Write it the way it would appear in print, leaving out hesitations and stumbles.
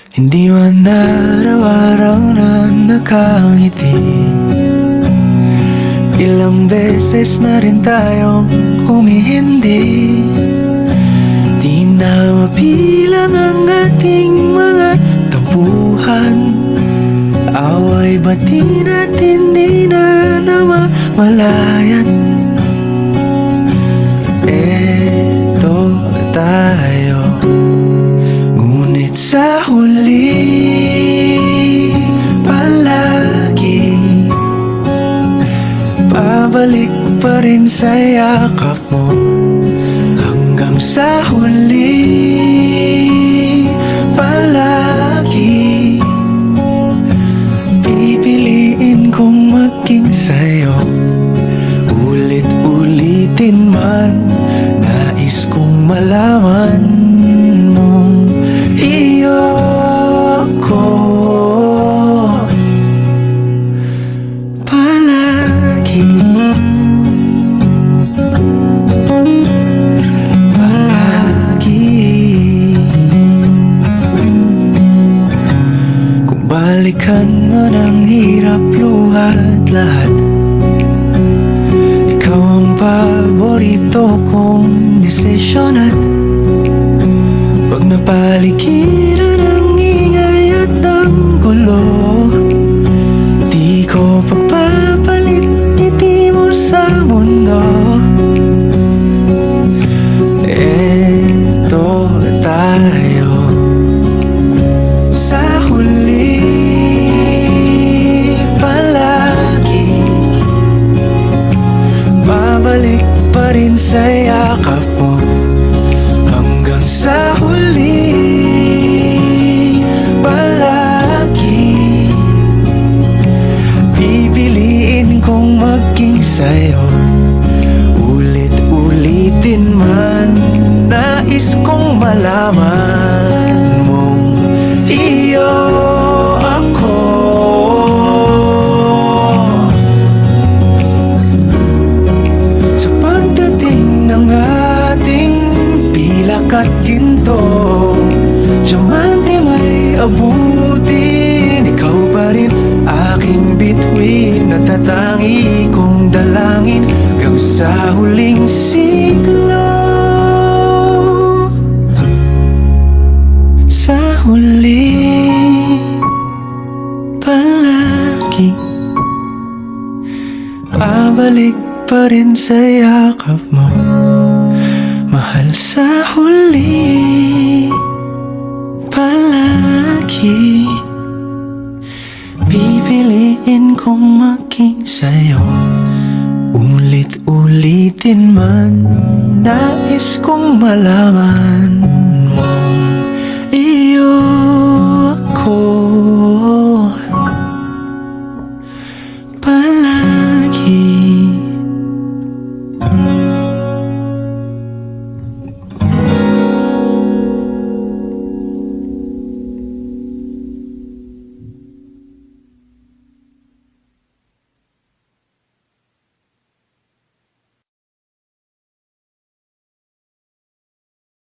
Hindi man araw-araw na nakangiti. Ilang beses na rin tayong humihindi. Di na mabilang ang ating mga tampuhan. Away bati natin di na namamalayan. Eto tayo, ngunit sa huli palagi pabalik pa rin sa yakap mo. Hanggang sa huli palagi pipiliin kong maging sa'yo. Ulit-ulitin man, nais kong malaman mong iyo ko palagi. Kung balikan man ang hirap, luhat lahat, ikaw ang paborito kong desisyon. At pag napaligiran ang ingay at ang gulo, di ko pagpapalit ngiti mo sa mundo. Eto tayo, sa huli palagi babalik pa rin sa yakap mo. Hanggang sa huli palagi pipiliin kong maging sa'yo. Ulit-ulitin man, nais kong malaman mong iyo ako. Sa pagdating ng ating pilak at ginto, diamante may abutin, ikaw pa rin aking bituin. Natatangi kong dalangin hanggang sa huling siglo. Sa huli palagi pabalik pa rin sa yakap mo, mahal. Sa huli palagi pipiliin kong maging sa'yo. Ulit-ulitin man, nais kong malaman